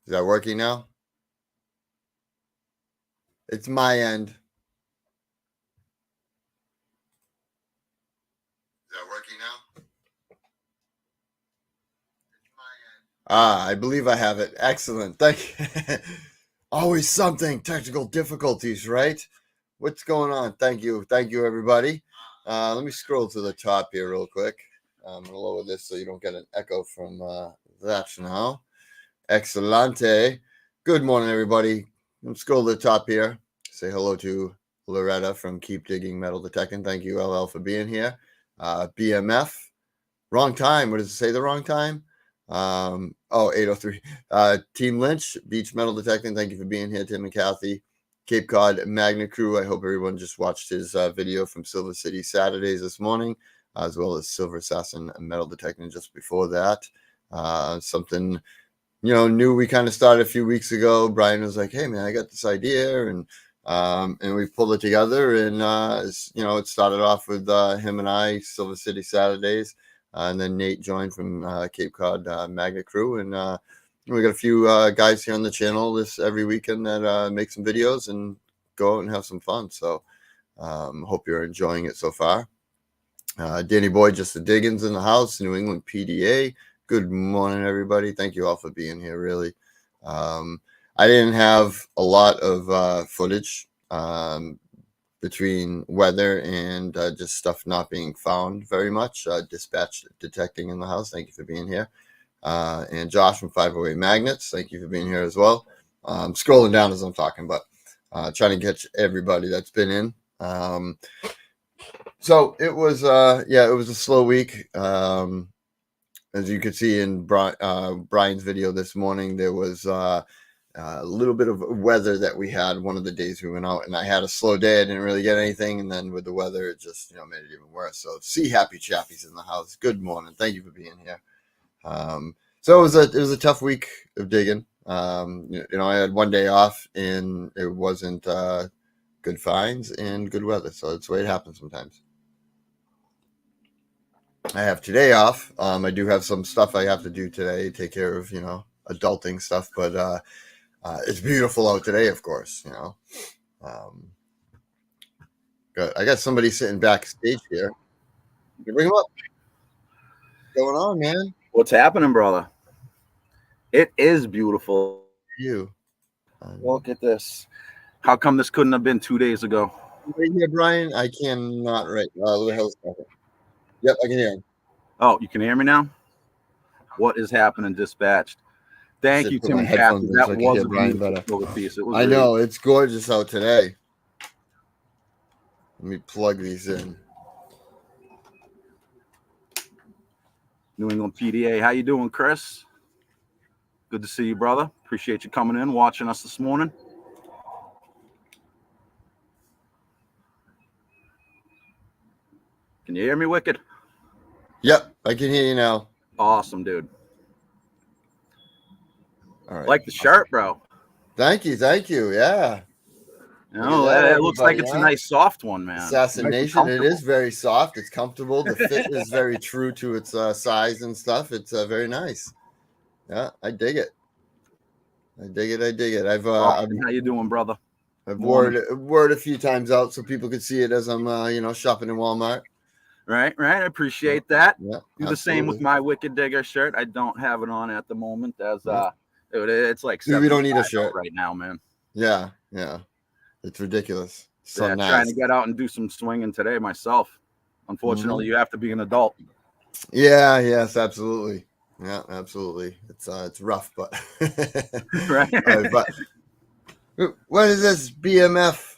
Is that working now? It's my end. Is that working now? I believe I have it. Excellent. Thank you. Always something. Technical difficulties, right? What's going on? Thank you. Thank you, everybody. Let me scroll to the top here real quick. I'm going to lower this so you don't get an echo from that now. Excellente. Good morning, everybody. I'm scroll to the top here. Say hello to Loretta from Keep Digging Metal Detecting. Thank you, LL, for being here. BMF. Wrong time. What does it say? The wrong time? 803. Team Lynch, Beach Metal Detecting. Thank you for being here, Tim and Kathy. Cape Cod Magna Crew. I hope everyone just watched his video from Silver City Saturdays this morning, as well as Silver Assassin Metal Detecting just before that. Something new we kind of started a few weeks ago. Brian was like, "Hey man, I got this idea," and we pulled it together. And it started off with him and I, Silver City Saturdays. And then Nate joined from Cape Cod Magna Crew. And we got a few guys here on the channel every weekend that make some videos and go out and have some fun. So hope you're enjoying it so far. Danny Boy, just the Diggins in the house, New England PDA. Good morning, everybody. Thank you all for being here, really. I didn't have a lot of footage between weather and just stuff not being found very much. Dispatch Detecting in the house. Thank you for being here. And Josh from 508 Magnets. Thank you for being here as well. I'm scrolling down as I'm talking, but trying to catch everybody that's been in. So it was, it was a slow week. As you could see in Brian's video this morning, there was a little bit of weather that we had one of the days we went out, and I had a slow day. I didn't really get anything, and then with the weather, it just made it even worse. So see Happy Chappy's in the house. Good morning. Thank you for being here. So it was a tough week of digging. I had one day off, and it wasn't good finds and good weather. So that's the way it happens sometimes. I have today off. I do have some stuff I have to do today, take care of, adulting stuff, but it's beautiful out today, of course, I got somebody sitting backstage here. You bring him up. What's going on, man? What's happening, brother? It is beautiful. You. Look at this. How come this couldn't have been 2 days ago? Right here, Brian? I cannot right now. Yep, I can hear him. Oh, you can hear me now? What is happening, Dispatched? Thank you, Tim and Kathy. That was a beautiful piece. It was I know. It's gorgeous out today. Let me plug these in. New England PDA. How you doing, Chris? Good to see you, brother. Appreciate you coming in, watching us this morning. Can you hear me, Wicked? Yep, I can hear you now. Awesome, dude. All right. Like the shirt, bro. Thank you. Yeah. It looks like it's a nice soft one, man. Assassination. It is very soft. It's comfortable. The fit is very true to its size and stuff. It's very nice. Yeah, I dig it. I've how you doing, brother? I've wore it a few times out so people could see it as I'm shopping in Walmart. Right. I appreciate that. Yeah, do the same with my Wicked Digger shirt. I don't have it on at the moment as it's like we don't need a shirt right now, man. Yeah. It's ridiculous. So nice. Trying to get out and do some swinging today myself. Unfortunately, you have to be an adult. Yeah, yes, absolutely. Yeah, absolutely. It's rough, but right. But what is this BMF?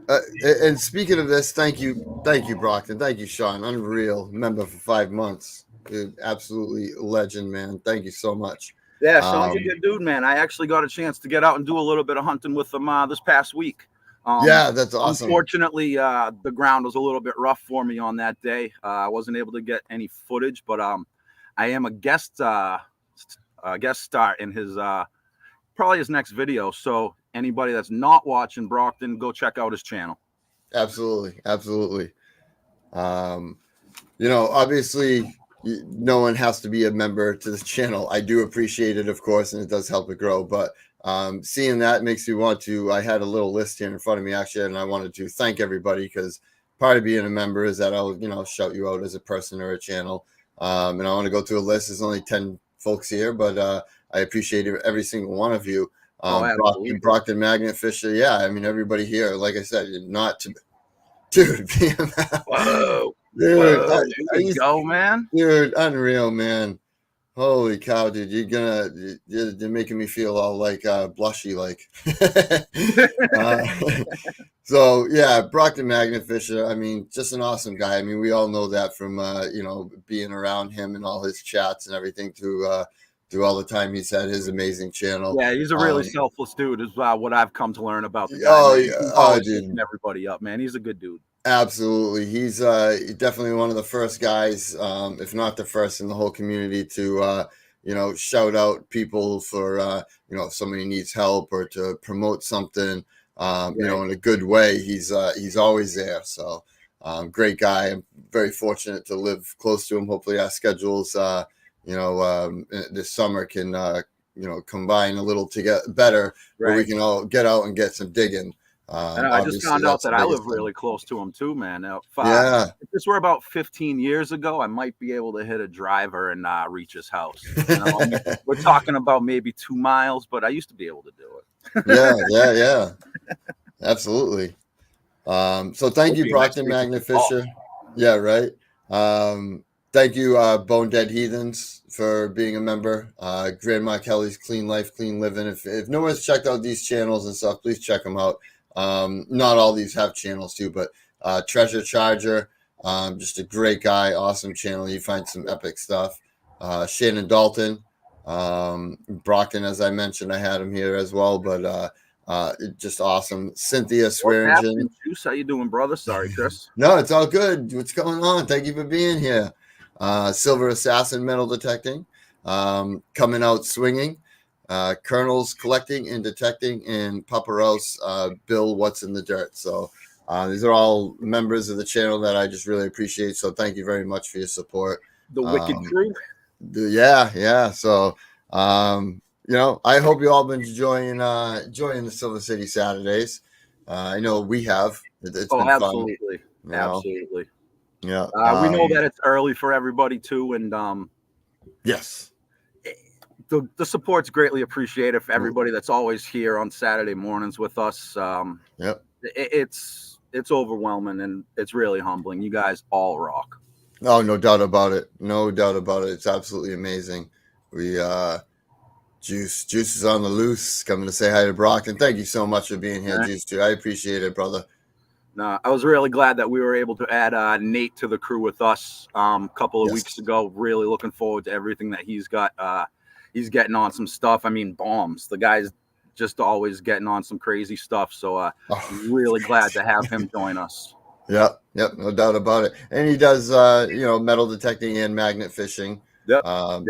And speaking of this, thank you, Brockton. Thank you, Sean. Unreal member for 5 months. Dude, absolutely legend, man. Thank you so much. Yeah, Sean's a good dude, man. I actually got a chance to get out and do a little bit of hunting with him this past week. Yeah, that's awesome. Unfortunately, the ground was a little bit rough for me on that day. I wasn't able to get any footage, but I am a guest star in his probably his next video. So anybody that's not watching Brockton, go check out his channel. Absolutely. Obviously, no one has to be a member to the channel. I do appreciate it, of course, and it does help it grow. But seeing that makes me want to. I had a little list here in front of me actually, and I wanted to thank everybody because part of being a member is that I'll shout you out as a person or a channel. And I want to go through a list. There's only 10 folks here, but I appreciate every single one of you. Oh, absolutely. Brockton, Magnet, Fisher. Yeah, I mean everybody here. Like I said, not to, dude. Whoa. Dude, Whoa, there you go, man. Dude, unreal, man. Holy cow, dude! You're making me feel all like blushy, like. So yeah, Brockton Magnet Fisher. I mean, just an awesome guy. I mean, we all know that from being around him and all his chats and everything through all the time he's had his amazing channel. Yeah, he's a really selfless dude, is what I've come to learn about the guy. Oh, man. yeah, He's always lifting everybody up, man. He's a good dude. Absolutely. He's definitely one of the first guys, if not the first in the whole community to, shout out people for, if somebody needs help or to promote something, in a good way. He's always there. So great guy. I'm very fortunate to live close to him. Hopefully our schedules, this summer can, combine a little to get better where we can all get out and get some digging. I just found out that I live really close to him too, man. If this were about 15 years ago, I might be able to hit a driver and reach his house. We're talking about maybe 2 miles, but I used to be able to do it. Yeah. Absolutely. So thank you, Brockton Magnet Fisher. Yeah, right. Thank you, Bone Dead Heathens, for being a member. Grandma Kelly's Clean Life, Clean Living. If no one's checked out these channels and stuff, please check them out. Not all these have channels too, but Treasure Charger, just a great guy, awesome channel. You find some epic stuff. Shannon Dalton, Brockton, as I mentioned, I had him here as well, but just awesome. Cynthia Swearingen. Juice, how you doing, brother? Sorry, Chris. No, it's all good. What's going on? Thank you for being here. Silver Assassin Metal Detecting, Coming Out Swinging. Colonels Collecting and Detecting, and Paparos, Bill What's in the Dirt. So these are all members of the channel that I just really appreciate. So thank you very much for your support. The Wicked Crew. Yeah. So I hope you all been enjoying the Silver City Saturdays. I know we have. It's been absolutely. Fun, absolutely. Yeah. We know that it's early for everybody too, and yes. The support's greatly appreciated for everybody that's always here on Saturday mornings with us. It's overwhelming and it's really humbling. You guys all rock. Oh, no doubt about it. No doubt about it. It's absolutely amazing. We Juice is on the loose, coming to say hi to Brock, and thank you so much for being here, Juice. Too. I appreciate it, brother. No, I was really glad that we were able to add Nate to the crew with us a couple of weeks ago. Really looking forward to everything that he's got. He's getting on some stuff. I mean, bombs. The guy's just always getting on some crazy stuff. So really glad to have him join us. Yep, no doubt about it. And he does, metal detecting and magnet fishing. Yep.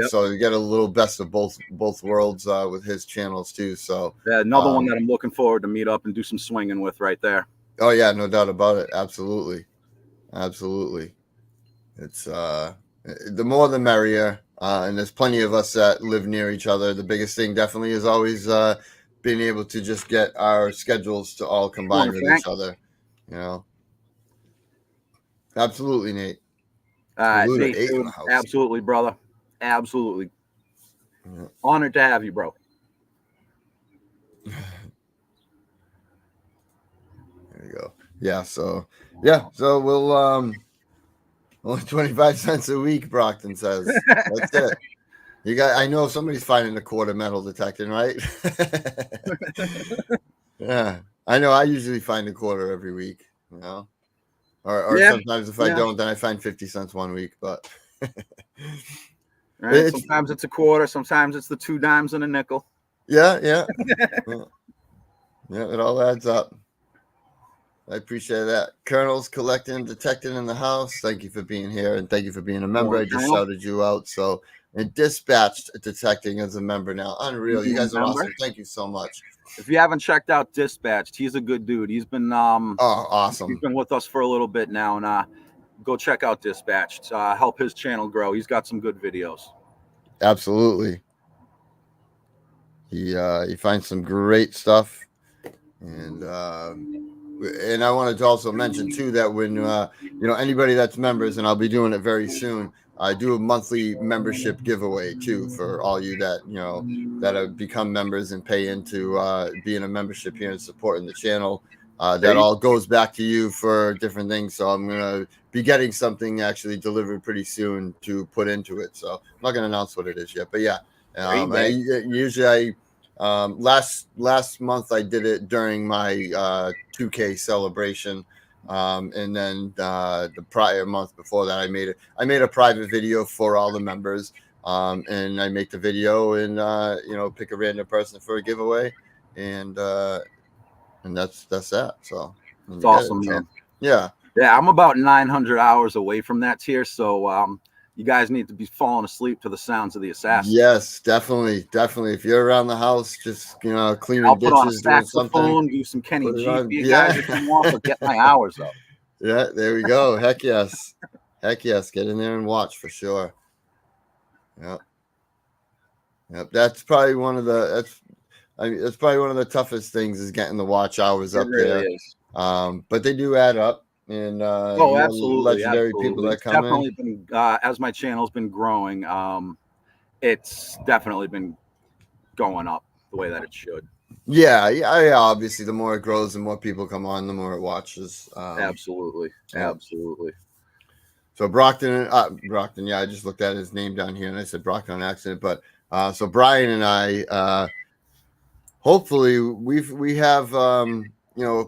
So you get a little best of both worlds with his channels too. So another one that I'm looking forward to meet up and do some swinging with right there. Oh yeah, no doubt about it. Absolutely. It's the more the merrier. And there's plenty of us that live near each other. The biggest thing definitely is always being able to just get our schedules to all combine with each other. Absolutely, Nate. Nate, dude, absolutely, brother. Absolutely. Yeah. Honored to have you, bro. There you go. Yeah, so we'll only 25 cents a week, Brockton says. That's it. I know somebody's finding a quarter metal detecting, right? Yeah. I know I usually find a quarter every week, Or sometimes if I don't, then I find 50 cents one week, but right. Sometimes it's a quarter, sometimes it's the 2 dimes and a nickel. Yeah. Yeah, it all adds up. I appreciate that. Colonels Collecting, Detecting in the house. Thank you for being here, and thank you for being a member. I just shouted you out. So, and Dispatched Detecting as a member now. Unreal. You guys are awesome. Thank you so much. If you haven't checked out Dispatched, he's a good dude. He's been awesome. He's been with us for a little bit now, and go check out Dispatch. Help his channel grow. He's got some good videos. Absolutely. He finds some great stuff, and I wanted to also mention too that when anybody that's members, and I'll be doing it very soon, I do a monthly membership giveaway too for all you that that have become members and pay into being a membership here and supporting the channel. That all goes back to you for different things. So I'm gonna be getting something actually delivered pretty soon to put into it. So I'm not gonna announce what it is yet, but yeah, usually last month I did it during my 2K celebration, and then the prior month before that I made a private video for all the members, and I make the video and pick a random person for a giveaway, and that's that. So it's awesome, man. Yeah, I'm about 900 hours away from that tier, so you guys need to be falling asleep to the sounds of the assassins. Yes, definitely. If you're around the house, just cleaning I'll put on a dishes, doing something, saxophone, do some Kenny G for you yeah. guys if you want, but get my hours up. Yeah, there we go. Heck yes, get in there and watch for sure. Yep. That's probably one of the that's probably one of the toughest things is getting the watch hours up there. Is. But they do add up, and absolutely, legendary people that come definitely in. As my channel's been growing, it's definitely been going up the way that it should. Yeah. Obviously, the more it grows, the more people come on, the more it watches. Absolutely. So Brockton, yeah, I just looked at his name down here and I said Brockton on accident. But so Brian and I, hopefully we have a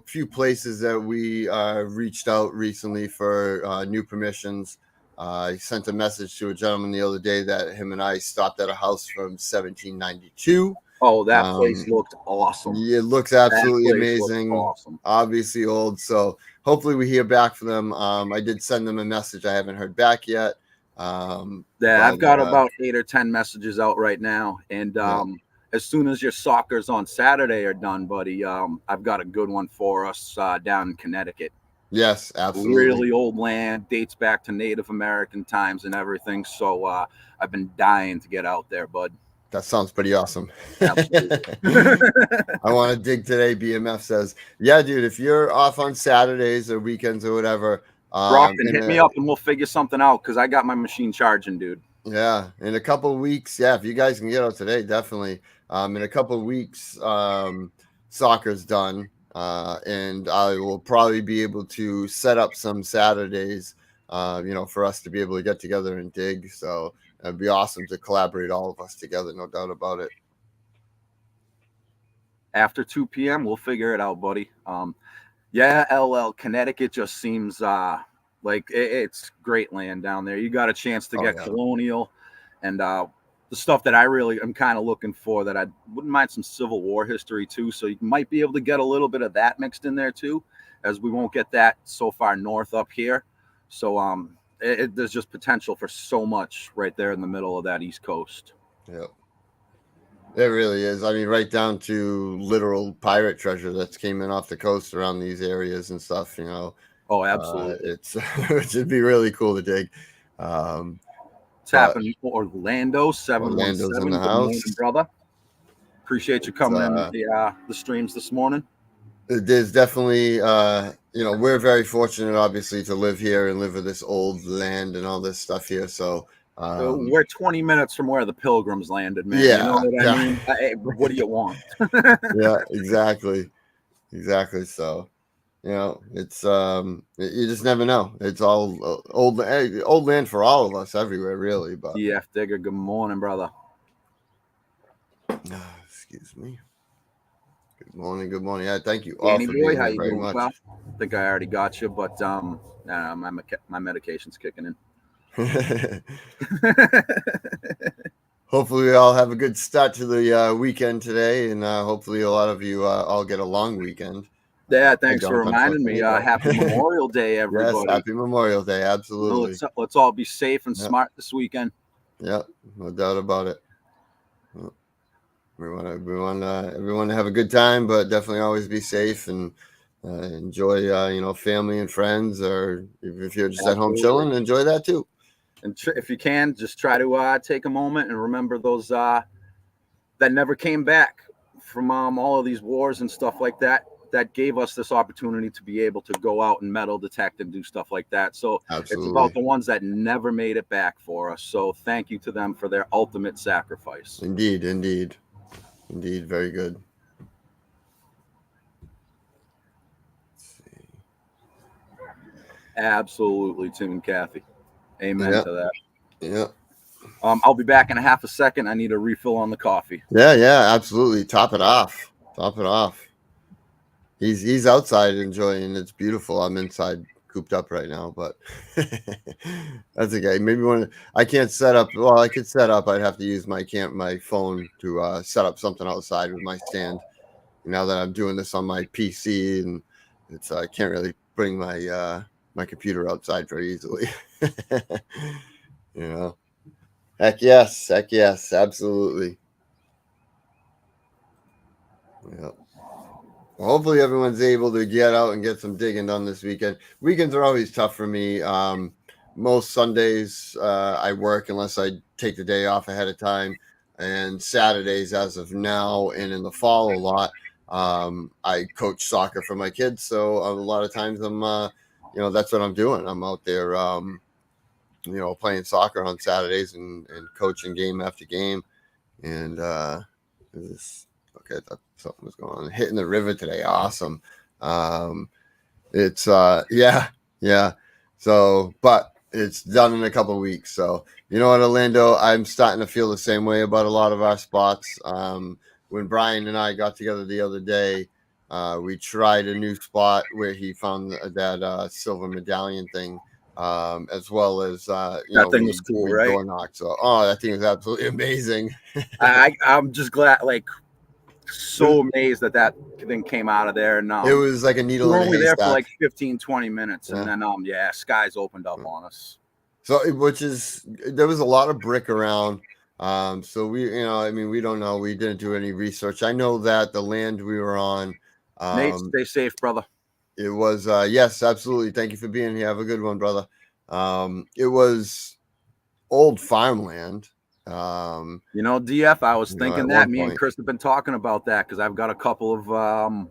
few places that we reached out recently for new permissions. I sent a message to a gentleman the other day that him and I stopped at a house from 1792. Oh, that place looked awesome. Yeah, it looks absolutely amazing. Awesome. Obviously old. So hopefully we hear back from them. I did send them a message. I haven't heard back yet. I've got about 8 or 10 messages out right now. And as soon as your soccer's on Saturday are done, buddy, I've got a good one for us down in Connecticut. Yes, absolutely. Really old land, dates back to Native American times and everything. So I've been dying to get out there, bud. That sounds pretty awesome. Absolutely. I want to dig today. BMF says, yeah, dude, if you're off on Saturdays or weekends or whatever, Brockton, hit me up and we'll figure something out because I got my machine charging, dude. Yeah, in a couple of weeks. Yeah, if you guys can get out today, definitely. In a couple of weeks, soccer's done, and I will probably be able to set up some Saturdays, for us to be able to get together and dig. So it'd be awesome to collaborate all of us together, no doubt about it. After 2 p.m., we'll figure it out, buddy. LL, Connecticut just seems like it's great land down there. You got a chance to get colonial and the stuff that I really am kind of looking for that I wouldn't mind some Civil War history too. So you might be able to get a little bit of that mixed in there too, as we won't get that so far north up here. So there's just potential for so much right there in the middle of that East Coast. Yep. It really is. I mean, right down to literal pirate treasure that's came in off the coast around these areas and stuff, Oh, absolutely. It should be really cool to dig. It's happening. Orlando 717 in the house, morning, brother. Appreciate you coming in the streams this morning. There's definitely we're very fortunate obviously to live here and live with this old land and all this stuff here. So we're 20 minutes from where the Pilgrims landed, man. Yeah, you know what I mean? Hey, what do you want? Yeah, exactly. So it's you just never know. It's all old land for all of us everywhere, really. But DF Digger, good morning, brother. Excuse me. Good morning. Yeah, thank you all for being here very much. Well, I think I already got you, but my medication's kicking in. Hopefully we all have a good start to the weekend today, and hopefully a lot of you all get a long weekend. Yeah, thanks for reminding me. Happy Memorial Day, everybody. Yes, happy Memorial Day, absolutely. Let's all be safe and smart this weekend. Yep, no doubt about it. We want everyone to have a good time, but definitely always be safe and Enjoy, family and friends, or if you're just at home Absolutely. chilling, enjoy that too. And if you can, just try to take a moment and remember those that never came back from all of these wars and stuff like that. That gave us this opportunity to be able to go out and metal detect and do stuff like that. So it's about Absolutely. the ones that never made it back for us. So thank you to them for their ultimate sacrifice. Indeed, indeed, indeed. Very good. Let's see. Absolutely, Tim and Kathy. Amen Yeah, to that. yeah, I'll be back in a half a second. I need a refill on the coffee. yeah, yeah. Absolutely. Top it off. Top it off. He's outside enjoying. It's beautiful. I'm inside cooped up right now, but that's okay. Maybe when I can't set up. Well, I could set up. I'd have to use my phone to set up something outside with my stand. Now that I'm doing this on my PC, and it's I can't really bring my computer outside very easily. you know. Heck yes, absolutely. Yeah. Well, hopefully everyone's able to get out and get some digging done this weekend. Weekends are always tough for me. Most Sundays I work unless I take the day off ahead of time, and Saturdays, as of now, and in the fall a lot. I coach soccer for my kids, so a lot of times that's what I'm doing. I'm out there, playing soccer on Saturdays and coaching game after game. And is this okay? I thought something was going on. Hitting the river today, awesome. Um, it's yeah. So, but it's done in a couple of weeks. So, you know what, Orlando, I'm starting to feel the same way about a lot of our spots. When Brian and I got together the other day, we tried a new spot where he found that silver medallion thing. As well as That thing was we cool, we right? door knocked. So, oh, that thing is absolutely amazing. I'm just glad, like, so amazed that thing came out of there. And It was like a we needle were in a only there for haystack. like 15, 20 minutes, and Yeah. then yeah, skies opened up on us. So, which is there was a lot of brick around. So we don't know. We didn't do any research. I know that the land we were on, Nate, um, stay safe, brother. it was yes, absolutely. Thank you for being here. Have a good one, brother. It was old farmland. DF, I was At thinking that. one Me and point, Chris have been talking about that because I've got a couple of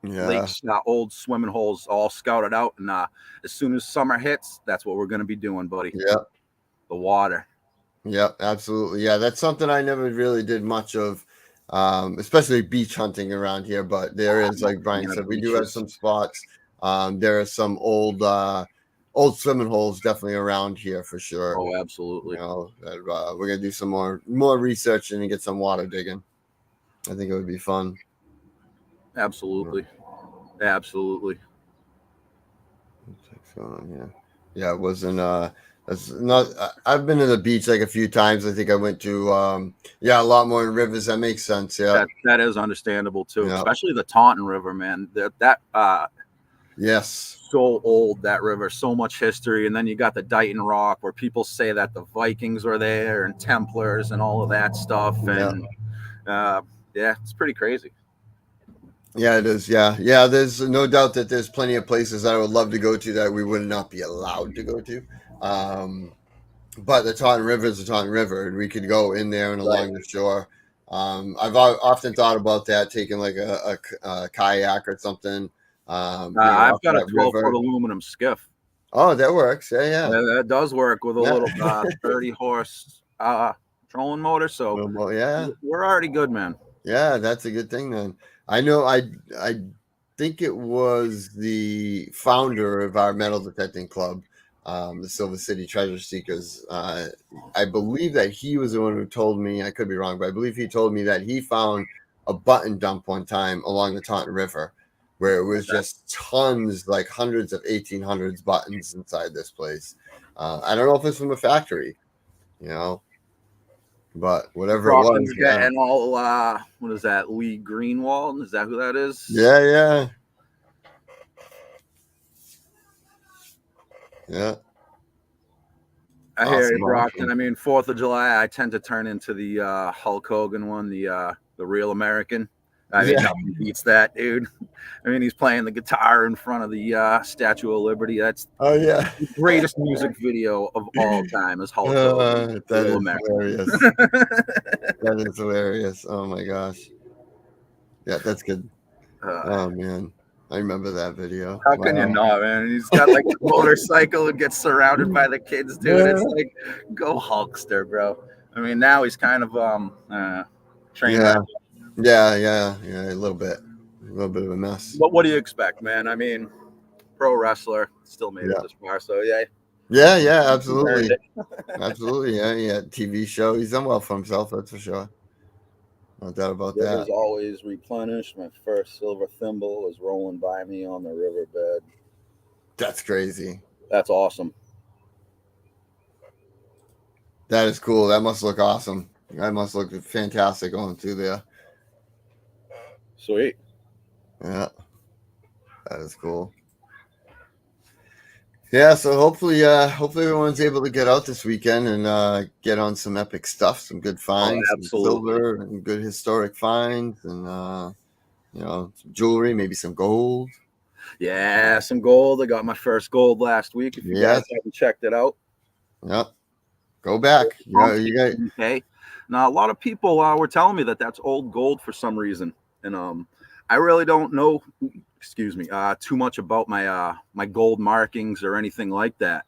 yeah, lakes, old swimming holes all scouted out. And as soon as summer hits, that's what we're going to be doing, buddy. yeah, The water. yeah, absolutely. Yeah, that's something I never really did much of, especially beach hunting around here. But there is, I'm not like a Brian fan said, of we do have beaches. some spots. There are some old swimming holes definitely around here for sure. Oh, absolutely. We're gonna do some more research and get some water digging. I think it would be fun. Absolutely. Absolutely. What's going on here? Yeah, it wasn't. That's not. I've been to the beach like a few times. I think I went to. Yeah, a lot more in rivers. That makes sense. Yeah, That is understandable too, yeah, especially the Taunton River, man. That yes, so old, that river, so much history. And then you got the Dighton Rock where people say that the Vikings were there and Templars and all of that stuff. yeah. And yeah, it's pretty crazy. Yeah, it is. Yeah, yeah. There's no doubt that there's plenty of places I would love to go to that we would not be allowed to go to. Um, but the Taunton River is the Taunton River, and we could go in there and Right. along the shore. I've often thought about that, taking like a kayak or something, I've off got a that 12-foot river. aluminum skiff. Oh, that works. Yeah, yeah, That does work with a yeah. little 30 horse trolling motor. So No more- yeah, we're already good, man. yeah. That's a good thing then. I know. I think it was the founder of our metal detecting club, the Silver City Treasure Seekers. I believe that he was the one who told me. I could be wrong, but I believe he told me that he found a button dump one time along the Taunton River, where it was just tons, like hundreds of 1800s buttons inside this place. I don't know if it's from a factory, you know, but whatever it Talking, was, yeah, getting all what is that? Lee Greenwald? Is that who that is? yeah, yeah, yeah. I hear you, Awesome, Brockton. awesome. I mean, 4th of July, I tend to turn into the Hulk Hogan one, the Real American. I mean, Yeah. nothing beats that, dude. I mean, he's playing the guitar in front of the Statue of Liberty. That's Oh yeah. the greatest music video of all time is Hulk Hogan. That Little is America. hilarious. That is hilarious. Oh my gosh. Yeah, that's good. Oh man, I remember that video. How can you Wow. not, man? He's got like the motorcycle and gets surrounded by the kids, dude. It's like, go Hulkster, bro. I mean, now he's kind of train Yeah, wreck. yeah. A little bit of a mess. But what do you expect, man? I mean, pro wrestler still made it Yeah. this far, so yeah. Yeah, He earned absolutely, it. absolutely. Yeah. TV show. He's done well for himself. That's for sure. No doubt about Rivers that. always replenished. My first silver thimble was rolling by me on the riverbed. That's crazy. That's awesome. That is cool. That must look awesome. That must look fantastic going through there. Sweet. Yeah, that is cool. Yeah, so hopefully everyone's able to get out this weekend and get on some epic stuff, some good finds, some absolutely. silver and good historic finds, and some jewelry, maybe some gold. Yeah, some gold. I got my first gold last week. If you guys haven't checked it out, Yep. Go back. You got. Okay. Now a lot of people were telling me that that's old gold for some reason, and I really don't know. Excuse me. Too much about my gold markings or anything like that.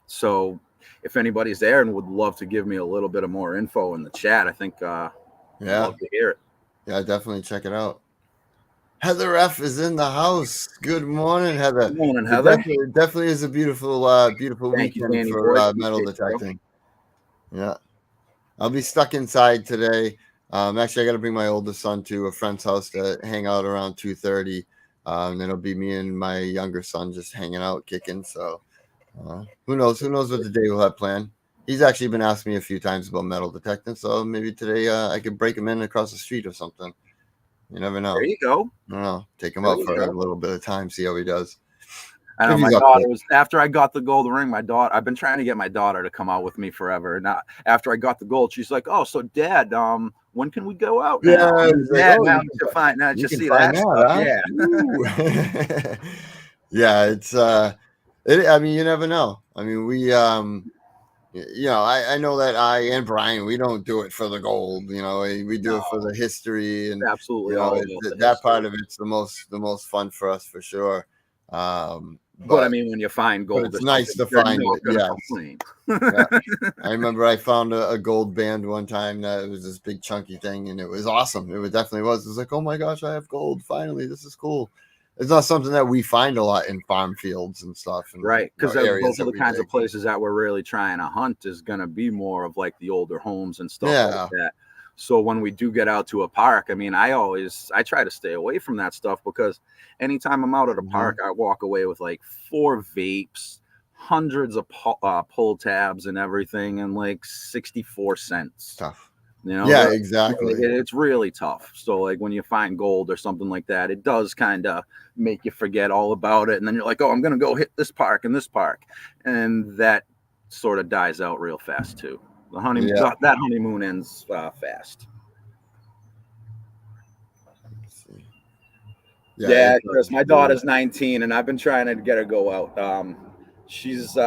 So if anybody's there and would love to give me a little bit of more info in the chat, I think I'd love to hear it. Yeah, definitely check it out. Heather F is in the house. Good morning, Heather. Good morning, Heather. It definitely is a beautiful weekend for metal detecting. Yeah, I'll be stuck inside today. Actually, I got to bring my oldest son to a friend's house to hang out around 2:30. Then it'll be me and my younger son just hanging out, kicking. So who knows? Who knows what the day will have planned? He's actually been asking me a few times about metal detecting. So maybe today I could break him in across the street or something. You never know. There you go. I don't know. Take him out for a little bit of time, see how he does. I know my daughter was after I got the gold ring. My daughter, I've been trying to get my daughter to come out with me forever. And after I got the gold, she's like, "Oh, so Dad, when can we go out?" Yeah, Dad, now you find now you see that stuff. Huh? Yeah, it's I mean, you never know. I mean, we I know that I and Brian, we don't do it for the gold. We do it for the history and absolutely that part of it's the most fun for us for sure. But I mean, when you find gold, it's nice to find it. Yeah. I remember I found a gold band one time that it was this big chunky thing, and it was awesome. It definitely was. It was like, oh my gosh, I have gold finally. This is cool. It's not something that we find a lot in farm fields and stuff. And, right, because those are the kinds of places that we're really trying to hunt is going to be more of like the older homes and stuff like that. So when we do get out to a park, I mean, I try to stay away from that stuff because anytime I'm out at a park, I walk away with like 4 vapes, hundreds of pull tabs and everything, and like 64 cents. Tough. Yeah, exactly. It's really tough. So like when you find gold or something like that, it does kind of make you forget all about it. And then you're like, oh, I'm going to go hit this park and this park. And that sort of dies out real fast too. The honeymoon, that honeymoon ends fast. Yeah, Chris, my daughter's 19 and I've been trying to get her to go out. She's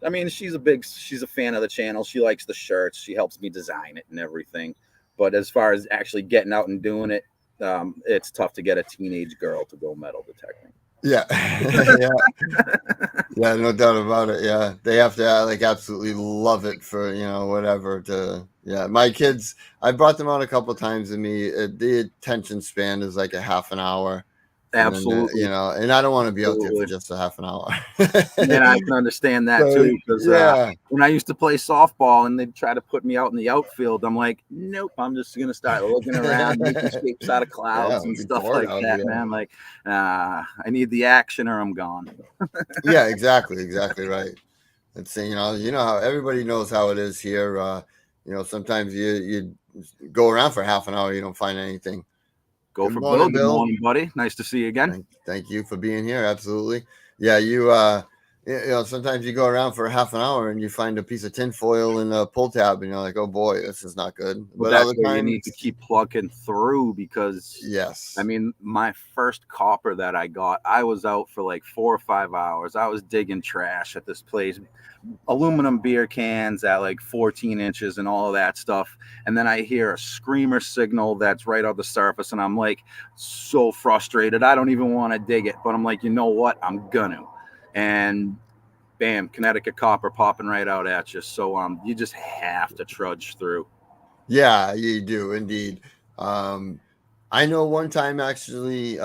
I mean, she's a fan of the channel. She likes the shirts. She helps me design it and everything. But as far as actually getting out and doing it, it's tough to get a teenage girl to go metal detecting. Yeah. Yeah, no doubt about it. Yeah. They have to like absolutely love it for, whatever my kids, I brought them out a couple of times and the attention span is like a half an hour. Absolutely. And I don't want to be out there for just a half an hour. And I can understand that too, because when I used to play softball and they'd try to put me out in the outfield, I'm like, nope, I'm just gonna start looking around, making shapes out of clouds and stuff like that, man. Like, I need the action or I'm gone. Yeah, exactly right. It's how everybody knows how it is here. Sometimes you go around for half an hour, you don't find anything. Go for Bill. Good morning, buddy. Nice to see you again. Thank you for being here. Absolutely. Yeah, you Sometimes you go around for half an hour and you find a piece of tinfoil in a pull tab, and you're like, "Oh boy, this is not good." But But that's other where you need to times, keep plugging through because, I yes, mean, my first copper that I got, I was out for like 4 or 5 hours. I was digging trash at this place, aluminum beer cans at like 14 inches and all of that stuff. And then I hear a screamer signal that's right on the surface, and I'm like so frustrated. I don't even want to dig it, but I'm like, you know what? I'm gonna. And bam, Connecticut copper popping right out at you. So you just have to trudge through. yeah, you do indeed. Um, I know one time actually,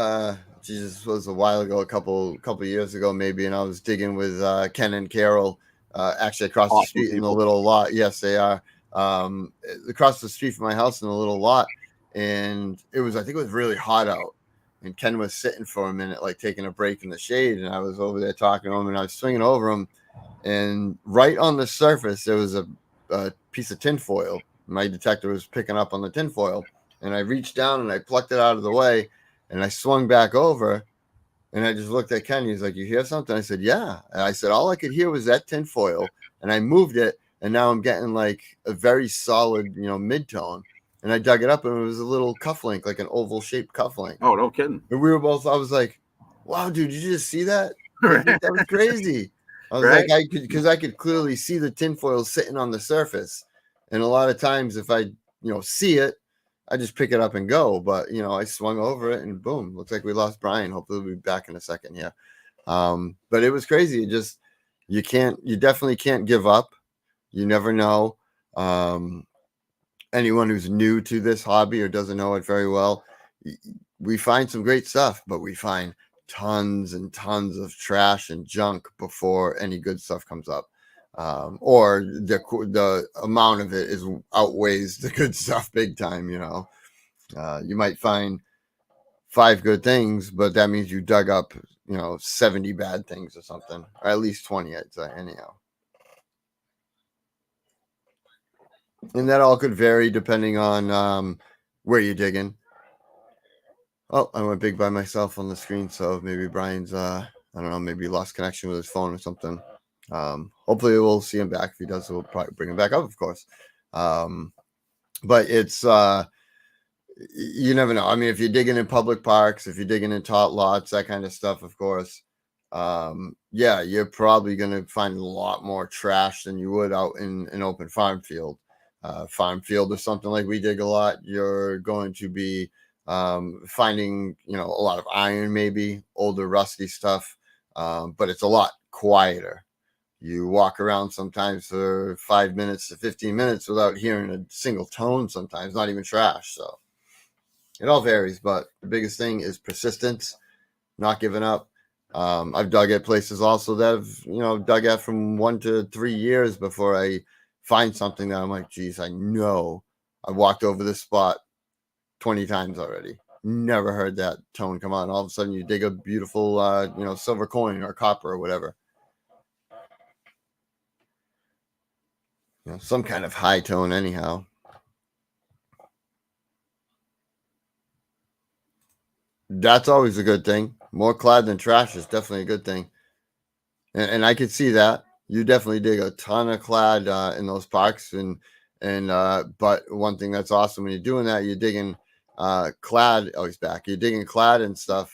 Jesus was a while ago, a couple years ago maybe, and I was digging with Ken and Carol, actually across the Awesome street in the people. little lot. Yes, they are. Across the street from my house in the little lot, and I think it was really hot out, and Ken was sitting for a minute, like taking a break in the shade, and I was over there talking to him, and I was swinging over him, and right on the surface there was a piece of tinfoil. My detector was picking up on the tinfoil, and I reached down and I plucked it out of the way, and I swung back over, and I just looked at Ken. He's like, "You hear something?" I said, "Yeah." And I said, "All I could hear was that tinfoil," and I moved it, and now I'm getting like a very solid, mid tone. And I dug it up, and it was a little cufflink, like an oval shaped cufflink. Oh, no kidding. And we were both. I was like, "Wow, dude, did you just see that? Right. That was crazy." I was like, Right. because I could clearly see the tinfoil sitting on the surface, and a lot of times if I see it, I just pick it up and go. But I swung over it, and boom, looks like we lost Brian. Hopefully, we'll be back in a second here. But it was crazy. You definitely can't give up. You never know. Anyone who's new to this hobby or doesn't know it very well, we find some great stuff, but we find tons and tons of trash and junk before any good stuff comes up. Or the amount of it is outweighs the good stuff big time. You might find five good things, but that means you dug up 70 bad things or something, or at least 20. I'd say anyhow. And that all could vary depending on where you're digging. Oh, I went big by myself on the screen, so maybe Brian's I don't know, maybe lost connection with his phone or something. Hopefully we'll see him back. If he does, we'll probably bring him back up, of course. But it's you never know. I mean, if you're digging in public parks, if you're digging in tot lots, that kind of stuff, of course. Yeah, you're probably gonna find a lot more trash than you would out in an open farm field. Farm field or something like we dig a lot, you're going to be finding a lot of iron, maybe older rusty stuff, but it's a lot quieter. You walk around sometimes for 5 minutes to 15 minutes without hearing a single tone, sometimes not even trash. So it all varies, but the biggest thing is persistence, not giving up. I've dug at places also that have dug at from 1 to 3 years before I find something that I'm like, geez, I know I walked over this spot 20 times already. Never heard that tone come on. All of a sudden, you dig a beautiful, silver coin or copper or whatever. Some kind of high tone, anyhow. That's always a good thing. More clad than trash is definitely a good thing. And I could see that. You definitely dig a ton of clad in those parks. And but one thing that's awesome when you're doing that, you're digging clad. Oh, he's back. You're digging clad and stuff.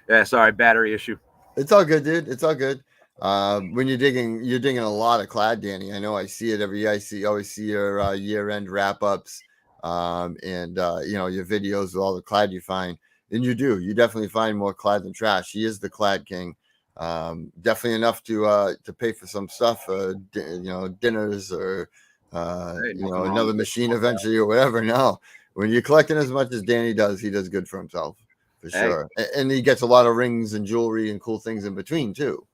Yeah, sorry, battery issue. It's all good, dude. It's all good. When you're digging a lot of clad, Danny. I know I see it every year. Always see your year-end wrap-ups, and your videos with all the clad you find. And you do. You definitely find more clad than trash. He is the clad king. Definitely enough to pay for some stuff, dinners or Hey, nothing wrong another with it. machine eventually or whatever. No, when you're collecting as much as Danny does, he does good for himself for Hey, sure. And he gets a lot of rings and jewelry and cool things in between too.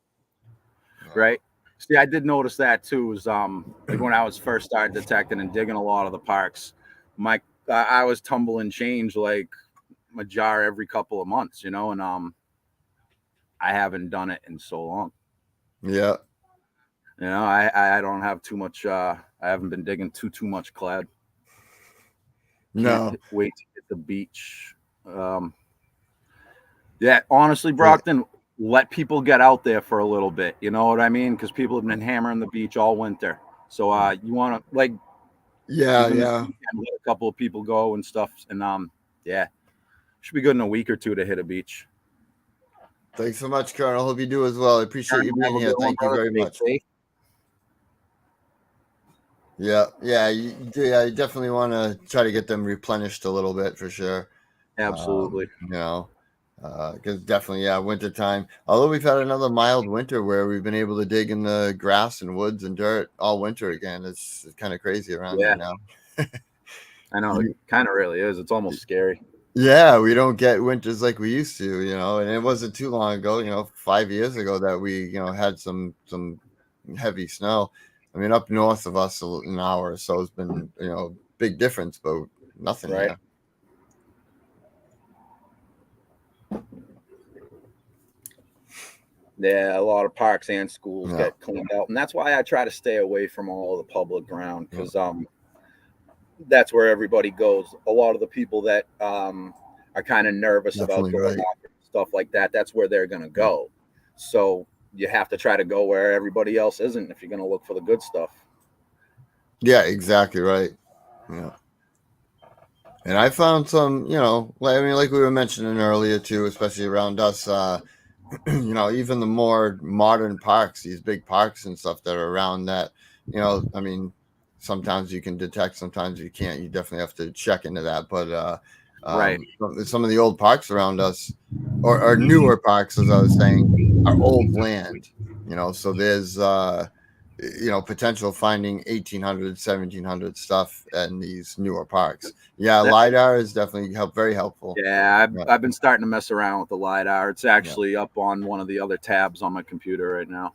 right. See, I did notice that too. Was like when I was first started detecting and digging a lot of the parks, my I was tumbling change like a jar every couple of months, and I haven't done it in so long. Yeah. I don't have too much. I haven't been digging too much clad. Can't No. wait to hit the beach. Yeah, honestly, Yeah. Brockton, let people get out there for a little bit. You know what I mean? Because people have been hammering the beach all winter. So you want to like Yeah, even this yeah. weekend, let a couple of people go and stuff. And yeah, should be good in a week or two to hit a beach. Thanks so much, Colonel. Hope you do as well. I appreciate you Have being a here. good one, Thank you brother. very Stay much. safe. Yeah, yeah, yeah. You definitely want to try to get them replenished a little bit for sure. Absolutely. You know, because definitely, yeah, winter time. Although we've had another mild winter where we've been able to dig in the grass and woods and dirt all winter again. It's kind of crazy around here Yeah, now. I know. It kind of really is. It's almost scary. Yeah, we don't get winters like we used to, and it wasn't too long ago, 5 years ago that we, had some heavy snow. I mean, up north of us an hour or so has been, big difference, but nothing Right. here. Yeah, a lot of parks and schools Yeah, get cleaned out, and that's why I try to stay away from all the public ground yeah, because that's where everybody goes. A lot of the people that are kind of nervous about definitely going right. off and stuff like that, that's where they're gonna go. So you have to try to go where everybody else isn't if you're gonna look for the good stuff. Yeah, exactly right. Yeah. And I found some, I mean, like we were mentioning earlier too, especially around us, even the more modern parks, these big parks and stuff that are around that, I mean, sometimes you can detect, sometimes you can't. You definitely have to check into that. But Right. some of the old parks around us, or newer parks, as I was saying, are old land. So there's potential finding 1800, 1700 stuff in these newer parks. Yeah, That, lidar is definitely very helpful. yeah, Yeah, I've been starting to mess around with the lidar. It's yeah, actually up on one of the other tabs on my computer right now.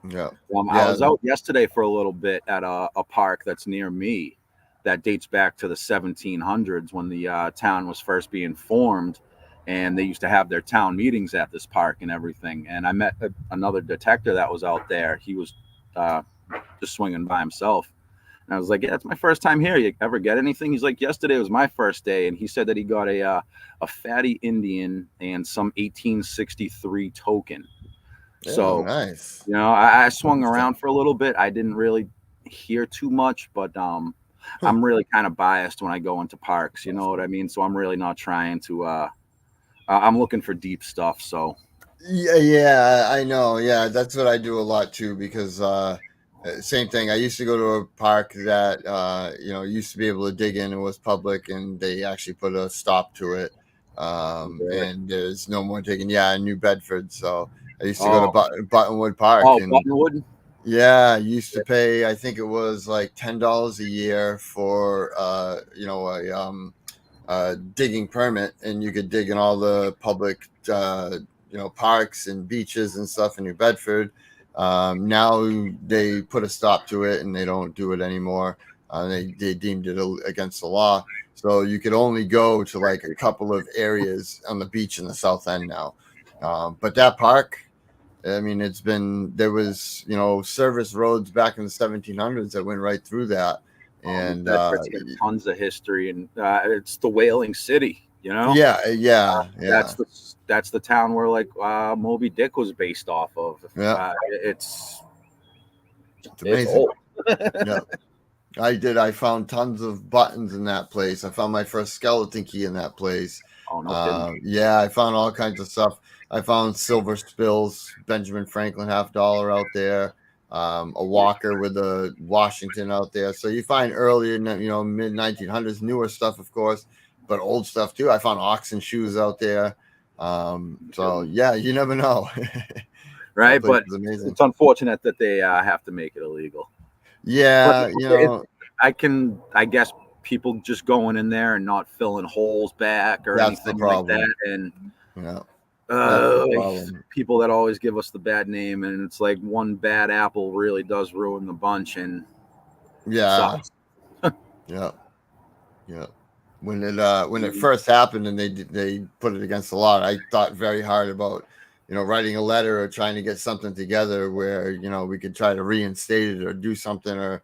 yeah, I yeah. was out yesterday for a little bit at a park that's near me that dates back to the 1700s when the town was first being formed. And they used to have their town meetings at this park and everything. And I met another detective that was out there. He was uh, just swinging by himself. And I was like, "Yeah, it's my first time here. You ever get anything?" He's like, "Yesterday was my first day," and he said that he got a fatty Indian and some 1863 token. Oh, So nice. I swung Interesting. around for a little bit. I didn't really hear too much, but Huh. I'm really kind of biased when I go into parks. You know what I mean? So I'm really not trying to. I'm looking for deep stuff. So Yeah, yeah, I know. Yeah, that's what I do a lot too because same thing. I used to go to a park that used to be able to dig in and was public, and they actually put a stop to it. really, And there's no more digging. Yeah, in New Bedford. So I used to go to oh, Buttonwood Park, oh, and Buttonwood. yeah, I used to pay. I think it was like $10 a year for a digging permit, and you could dig in all the public, parks and beaches and stuff in New Bedford. Now they put a stop to it, and they don't do it anymore. They deemed it against the law, so you could only go to like a couple of areas on the beach in the South End now. But that park, I mean, there was, service roads back in the 1700s that went right through that. New And Bedford's got tons of history, and it's the whaling city. yeah, yeah, yeah, That's the town where like Moby Dick was based off of. yeah. It's It's it's amazing. old. Yeah. I did. I found tons of buttons in that place. I found my first skeleton key in that place. Oh, no kidding. Yeah, I found all kinds of stuff. I found silver spills, Benjamin Franklin $50 out there, a Walker with a Washington out there. So you find earlier, mid 1900s, newer stuff, of course, but old stuff too. I found oxen shoes out there. So yeah, you never know. That Right? place But is amazing. it's unfortunate that they have to make it illegal. But Yeah, I guess people just going in there and not filling holes back or that's the anything like problem. that, and Yeah. That's the uh, problem. people that always give us the bad name, and it's like one bad apple really does ruin the bunch, and Yeah, sucks. yeah, yeah. When it first happened and they put it against the law, I thought very hard about writing a letter or trying to get something together where we could try to reinstate it or do something, or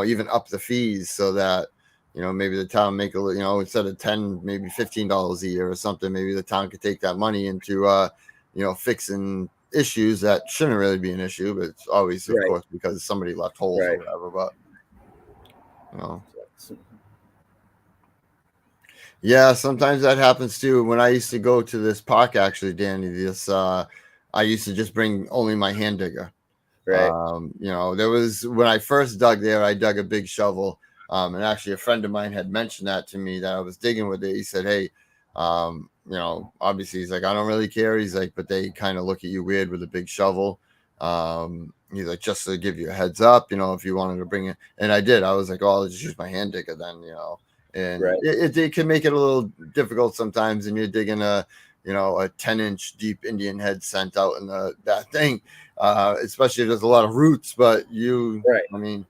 even up the fees so that maybe the town make instead of 10 maybe $15 a year or something, maybe the town could take that money into fixing issues that shouldn't really be an issue, but it's always, of Right. course, because somebody left holes or Right. whatever. But yeah, sometimes that happens too. When I used to go to this park, actually, Danny, I used to just bring only my hand digger. Right. There was when I first dug there, I dug a big shovel. And actually, a friend of mine had mentioned that to me that I was digging with it. He said, "Hey, obviously, he's like, I don't really care." He's like, but they kind of look at you weird with a big shovel. He's like, just to give you a heads up, if you wanted to bring it. And I did. I was like, oh, I'll just use my hand digger then, And Right. it can make it a little difficult sometimes, and you're digging a 10-inch deep Indian head scent out in that thing, especially if there's a lot of roots. But Right. I mean,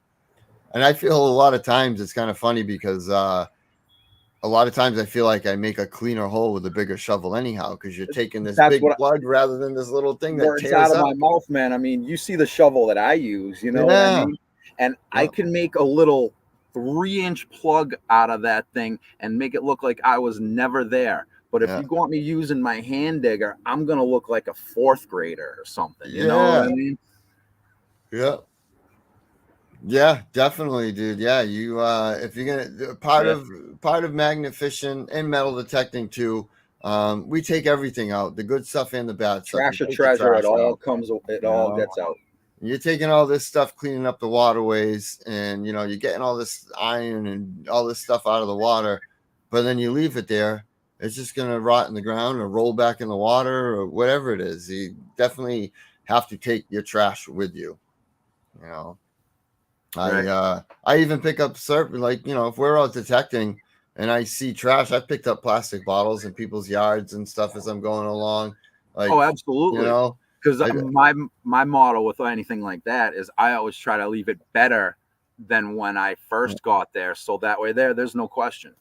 and I feel a lot of times it's kind of funny because a lot of times I feel like I make a cleaner hole with a bigger shovel anyhow, because you're taking this big plug rather than this little thing that words tears out of up. my mouth, man. I mean, you see the shovel that I use, you know what I mean? And I can make a little 3-inch plug out of that thing and make it look like I was never there. But if you want me using my hand digger, I'm gonna look like a 4th grader or something. You know what I mean? Yeah. Yeah, definitely, dude. Yeah, you if you're gonna part of magnet fishing and metal detecting too, we take everything out, the good stuff and the bad stuff. Trash or treasure, it all comes, it all gets out. You're taking all this stuff, cleaning up the waterways, and you're getting all this iron and all this stuff out of the water, but then you leave it there, it's just gonna rot in the ground or roll back in the water or whatever it is. You definitely have to take your trash with you. I even pick up like if we're out detecting and I see trash, I've picked up plastic bottles in people's yards and stuff as I'm going along. Like, oh, absolutely. Because my motto with anything like that is I always try to leave it better than when I first got there, so that way there's no question.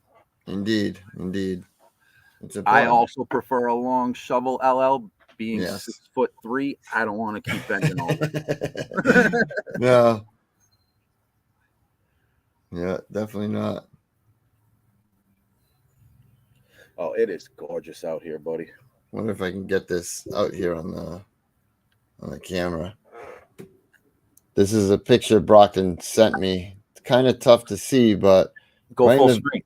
Indeed. I also prefer a long shovel. LL being 6'3", I don't want to keep bending over. No. Yeah, definitely not. Oh, it is gorgeous out here, buddy. Wonder if I can get this out here on the camera. This is a picture Brockton sent me. It's kind of tough to see, but go full screen.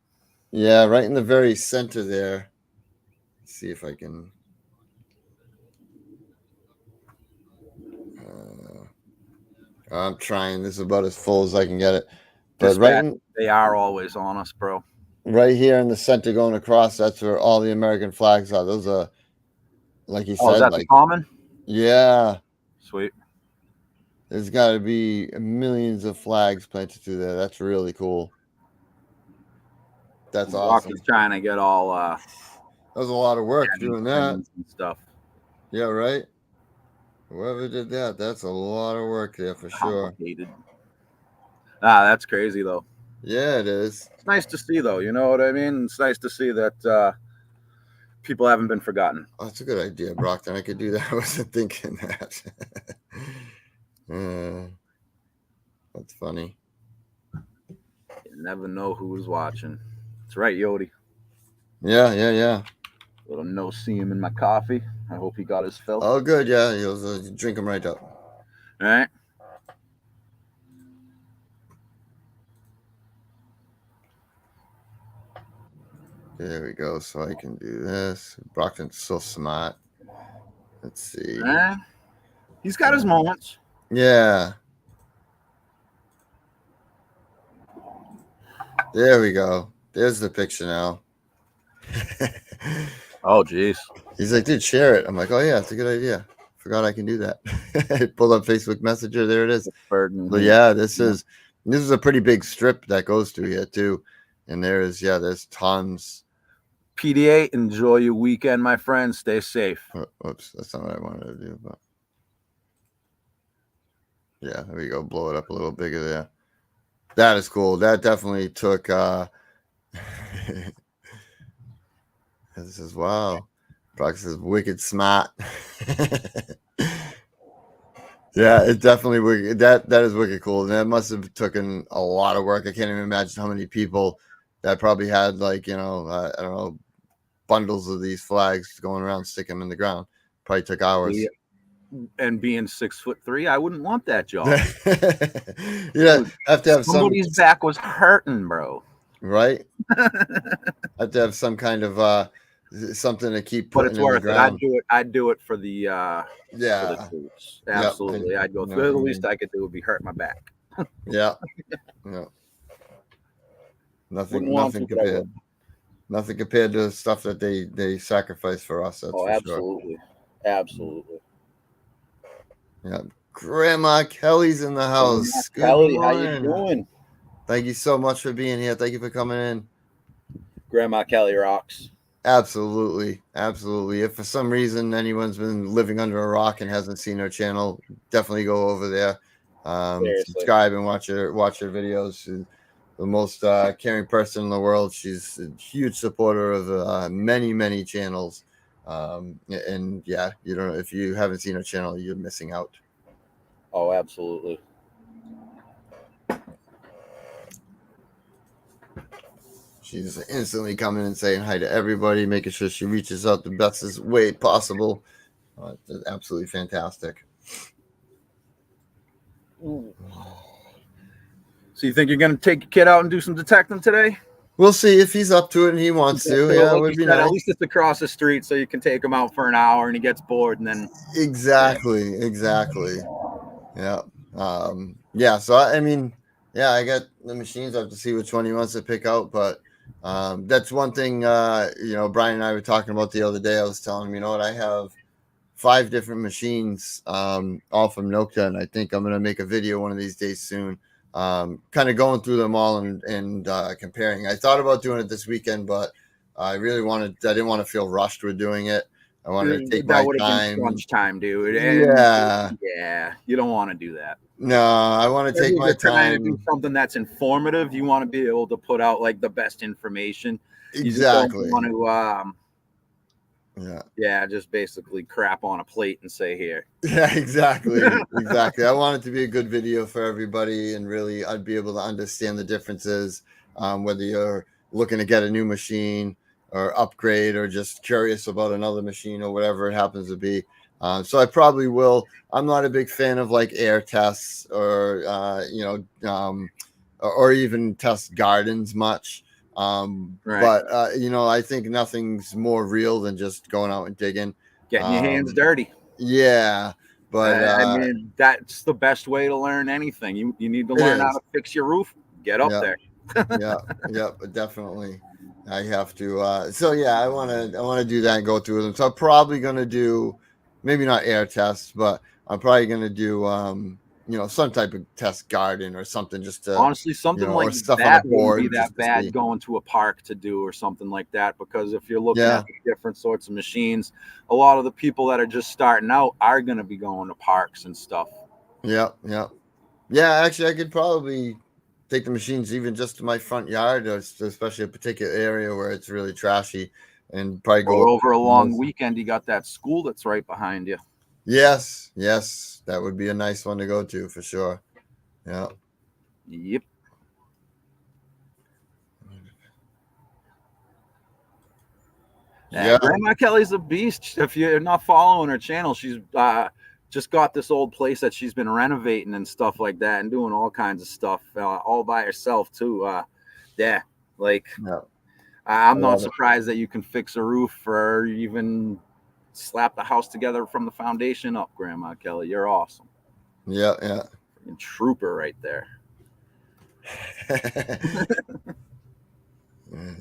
Yeah, right in the very center there. Let's see if I can. I'm trying. This is about as full as I can get it. But they are always on us, bro. Right here in the center, going across, that's where all the American flags are. Those are, like you said, is that like the common? Yeah. Sweet. There's got to be millions of flags planted through there. That's really cool. That's awesome. Rocky's trying to get all. That was a lot of work doing that and stuff. Yeah, right. Whoever did that, that's a lot of work there for sure. That's crazy though. Yeah, it is. It's nice to see though. You know what I mean? It's nice to see that people haven't been forgotten. Oh, that's a good idea, Brockton. I could do that. I wasn't thinking that. That's funny. You never know who's watching. That's right, Yodi. Yeah. Little no seam in my coffee. I hope he got his fill. Oh, good. Yeah, he'll drink them right up. All right. There we go. So I can do this. Brockton's so smart. Let's see. He's got his moments. Yeah. There we go. There's the picture now. Oh, geez. He's like, dude, share it. I'm like, oh, yeah, it's a good idea. Forgot I can do that. I pulled up Facebook Messenger. There it is. But yeah, this is a pretty big strip that goes through here too. And there's tons. PDA, enjoy your weekend, my friend. Stay safe. Oops, that's not what I wanted to do. But yeah, there we go. Blow it up a little bigger there. That is cool. That definitely took this is wow. Brox is wicked smart. Yeah, it definitely that is wicked cool. And that must have taken a lot of work. I can't even imagine how many people that probably had, like, I don't know, bundles of these flags going around, stick them in the ground. probably took hours. Yeah. And being 6'3", I wouldn't want that job. Yeah, have to have somebody's back was hurting, bro. Right? Have to have some kind of something to keep putting but it's in worth the it. ground. I'd do it for the Yeah, for the troops. Absolutely. Yep. I'd go through. The least I could do would be hurt my back. Yeah. Nothing compared. Nothing compared to the stuff that they sacrifice for us. That's for absolutely. Sure. Absolutely. Yeah. Grandma Kelly's in the house. Good Kelly, morning. how you doing? Thank you so much for being here. Thank you for coming in. Grandma Kelly rocks. Absolutely. If for some reason anyone's been living under a rock and hasn't seen her channel, definitely go over there. Subscribe and watch her videos. She's the most caring person in the world. She's a huge supporter of many channels. And yeah, if you haven't seen her channel, you're missing out. Oh, absolutely. She's instantly coming and saying hi to everybody, making sure she reaches out the best way possible. It's absolutely fantastic. So you think you're going to take your kid out and do some detecting today? We'll see if he's up to it and he wants to. Yeah, like it would be nice. At least it's across the street, so you can take him out for an hour and he gets bored, and then exactly. Yeah. Yeah. So I mean, yeah, I got the machines. I have to see which one he wants to pick out, but that's one thing. Brian and I were talking about the other day. I was telling him, I have 5 different machines, all from Nokia, and I think I'm gonna make a video one of these days soon. Kind of going through them all and comparing. I thought about doing it this weekend, but I didn't want to feel rushed with doing it. I wanted to take my time. Been crunch time, dude. And yeah, you don't want to do that. No, I want to take my time. Trying to do something that's informative. You want to be able to put out like the best information. Exactly. You just don't want to, just basically crap on a plate and say here. Yeah, exactly. I want it to be a good video for everybody, and really I'd be able to understand the differences, whether you're looking to get a new machine or upgrade or just curious about another machine or whatever it happens to be. So I probably will. I'm not a big fan of like air tests or or even test gardens much. Right. But I think nothing's more real than just going out and digging, getting your hands dirty. Yeah, but I mean, that's the best way to learn anything. You need to learn how to fix your roof. Get up there. yeah, definitely. I have to. So yeah, I want to do that and go through them. So I'm probably gonna do, maybe not air tests, but I'm probably gonna do some type of test garden or something, just to honestly something like stuff that on the board. Wouldn't be that bad going to a park to do or something like that, because if you're looking at the different sorts of machines, a lot of the people that are just starting out are going to be going to parks and stuff. Yeah. Actually, I could probably take the machines even just to my front yard, or especially a particular area where it's really trashy, and probably go over a long weekend. You got that school that's right behind you. Yes, that would be a nice one to go to for sure. Yeah. Yep. Yeah, Grandma Kelly's a beast. If you're not following her channel, she's just got this old place that she's been renovating and stuff like that, and doing all kinds of stuff all by herself too. I'm not surprised that you can fix a roof or even slap the house together from the foundation up. Grandma Kelly, you're awesome. Yeah. Freaking trooper right there.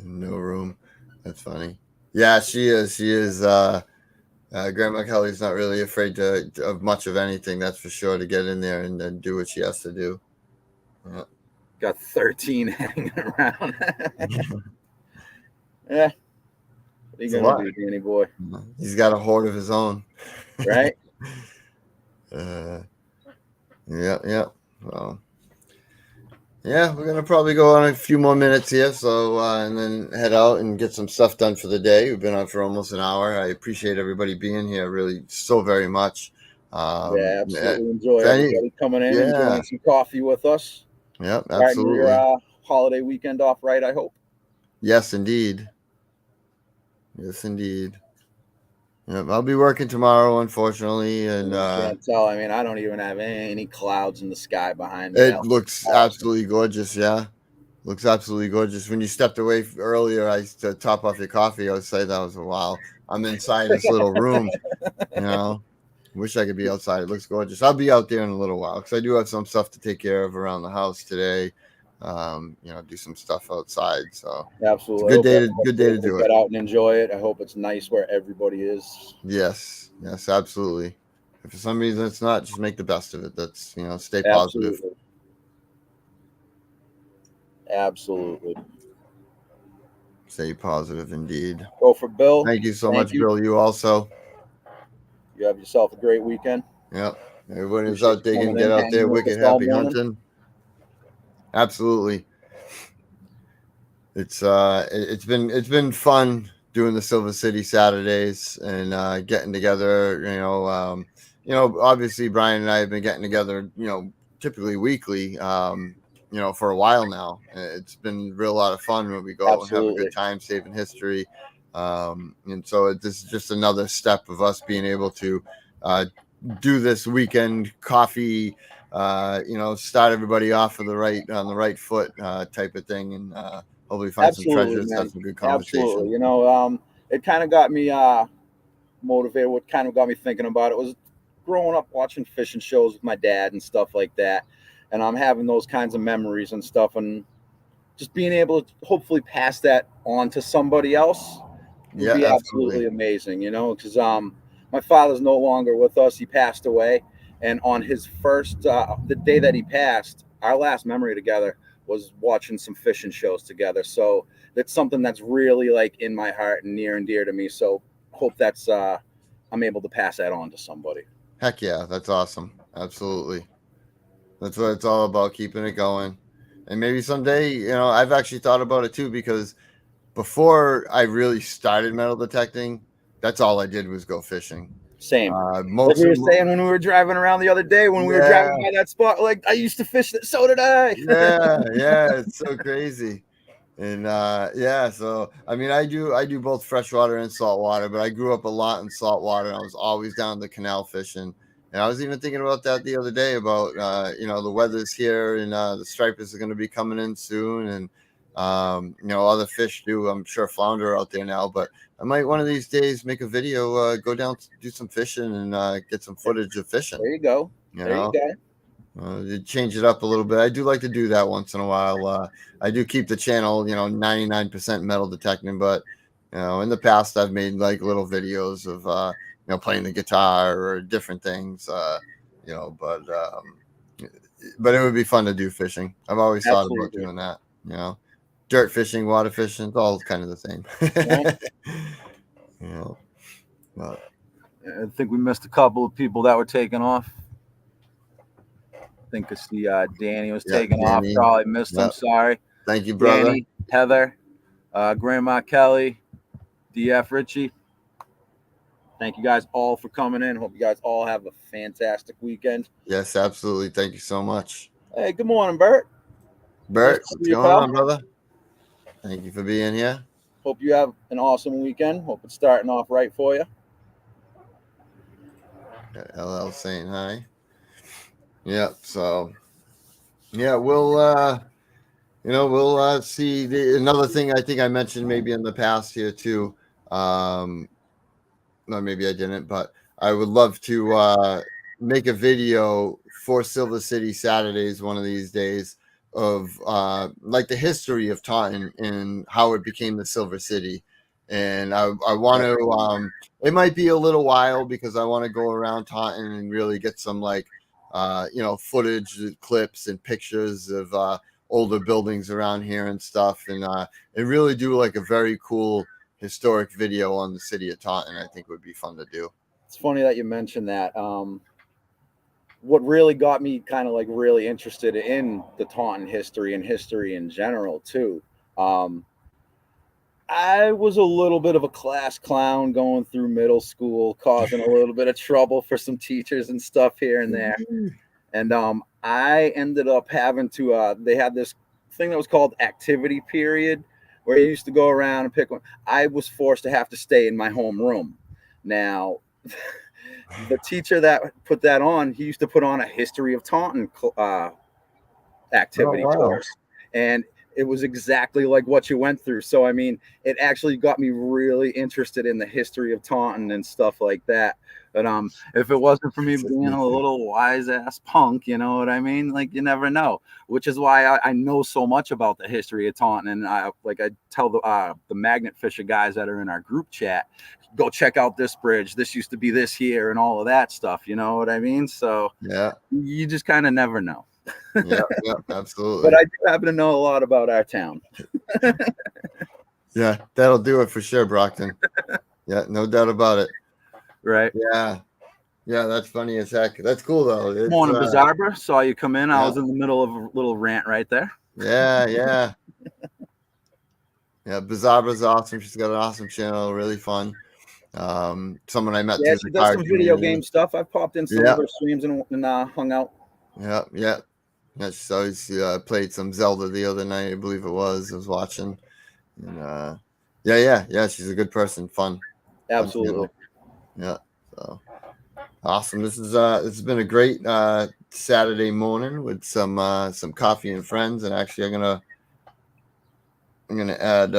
No room. That's funny. Yeah, she is. Grandma Kelly's not really afraid of much of anything. That's for sure. To get in there and then do what she has to do. Yeah. Got 13 hanging around. Yeah. What are you gonna do, Danny boy? He's got a horde of his own. Right? Yeah. Well, yeah, we're gonna probably go on a few more minutes here, so and then head out and get some stuff done for the day. We've been on for almost an hour. I appreciate everybody being here, really, so very much. Absolutely enjoy everybody coming in and enjoying some coffee with us. Yep, absolutely. Starting your holiday weekend off right, I hope. Yes, indeed. Yep, I'll be working tomorrow, unfortunately, and You can't tell. I mean, I don't even have any clouds in the sky behind me. it That looks awesome. absolutely gorgeous. Yeah, looks absolutely gorgeous. When you stepped away earlier, to top off your coffee, I was saying that was wow. I'm inside this little room, you know. Wish I could be outside. It looks gorgeous. I'll be out there in a little while because I do have some stuff to take care of around the house today. Do some stuff outside. So it's a Absolutely. I good hope day to everybody's able to do get it. out and enjoy it. I hope it's nice where everybody is. Yes, yes, absolutely. If for some reason it's not, just make the best of it. That's stay positive. Absolutely. Absolutely. Stay positive indeed. Go for Bill. Thank you so Thank much, you. Bill. You also. You have yourself a great weekend. Yep. Everyone who's Appreciate out you digging, coming get in, out there. hanging with us Wicked all happy morning. hunting. Absolutely. It's been fun doing the Silver City Saturdays and getting together. Obviously Brian and I have been getting together. Typically weekly. For a while now. It's been real lot of fun when we go out and have a good Absolutely. time, saving history. And so this is just another step of us being able to do this weekend coffee. Start everybody off on the right foot type of thing, and hopefully find some Absolutely, treasures, have man. some good Absolutely. conversation. It kind of got me motivated. What kind of got me thinking about it was growing up watching fishing shows with my dad and stuff like that. And I'm having those kinds of memories and stuff, and just being able to hopefully pass that on to somebody else would Yeah, be absolutely absolutely. amazing, because my father's no longer with us. He passed away, and on his the day that he passed, our last memory together was watching some fishing shows together. So that's something that's really like in my heart and near and dear to me. So hope that's I'm able to pass that on to somebody. Heck yeah, that's awesome. Absolutely. That's what it's all about, keeping it going. And maybe someday, I've actually thought about it too, because before I really started metal detecting, that's all I did was go fishing. Same. Like Most we of were saying when we were driving around the other day, when we were Yeah, driving by that spot, like I used to fish that. So did I. yeah, it's so crazy. And yeah, so I mean, I do both freshwater and saltwater, but I grew up a lot in saltwater. And I was always down the canal fishing, and I was even thinking about that the other day about the weather's here, and the stripers are going to be coming in soon, and other fish do. I'm sure flounder are out there now, but I might one of these days make a video, go down to do some fishing and get some footage of fishing. There you go. You There you know. go. Change it up a little bit. I do like to do that once in a while. I do keep the channel, 99% metal detecting, but in the past I've made like little videos of playing the guitar or different things. But it would be fun to do fishing. I've always thought about Absolutely. doing that. Dirt fishing, water fishing, it's all kind of the same. Right? But I think we missed a couple of people that were taking off. I think I see Danny was yeah, taking off. Danny, Probably missed him. yep. Sorry. Thank you, brother. Danny, Heather, Grandma Kelly, DF Richie. Thank you guys all for coming in. Hope you guys all have a fantastic weekend. Yes, absolutely. Thank you so much. Hey, good morning, Bert. Bert, Nice to what's see you, going pal. on, brother? Thank you for being here. Hope you have an awesome weekend. Hope it's starting off right for you. Got LL saying hi. Yep. So, yeah, we'll see. Another thing I think I mentioned maybe in the past here too. No, maybe I didn't, but I would love to make a video for Silver City Saturdays one of these days of like the history of Taunton and how it became the Silver City. And I want to, it might be a little while because I want to go around Taunton and really get some like, footage, clips and pictures of older buildings around here and stuff. And really do like a very cool historic video on the city of Taunton. I think would be fun to do. It's funny that you mentioned that. What really got me kind of like really interested in the Taunton history and history in general too. I was a little bit of a class clown going through middle school, causing a little bit of trouble for some teachers and stuff here and there. And I ended up having to. They had this thing that was called activity period, where you used to go around and pick one. I was forced to have to stay in my home room. Now, the teacher that put that on, he used to put on a history of Taunton activity course, and it was exactly like what you went through. So I mean, it actually got me really interested in the history of Taunton and stuff like that. But if it wasn't for me being a little wise ass punk, you know what I mean? Like, you never know. Which is why I know so much about the history of Taunton, and I tell the magnet fisher guys that are in our group chat, go check out this bridge. This used to be this here, and all of that stuff. You know what I mean? So yeah, you just kind of never know. Yeah, absolutely. But I do happen to know a lot about our town. Yeah, that'll do it for sure, Brockton. Yeah, no doubt about it. Right. Yeah, that's funny as heck. That's cool though. Morning, Bizarra. Saw you come in. I Yeah. was in the middle of a little rant right there. Yeah. Bizarra's awesome. She's got an awesome channel, really fun. Someone I met Yeah, through she the does card some video community. game stuff. I've popped in some of her streams and hung out. Yeah. She's always played some Zelda the other night, I believe it was. I was watching. And yeah. She's a good person. Fun. Absolutely. Yeah. So awesome. This has been a great Saturday morning with some coffee and friends. And actually, I'm gonna add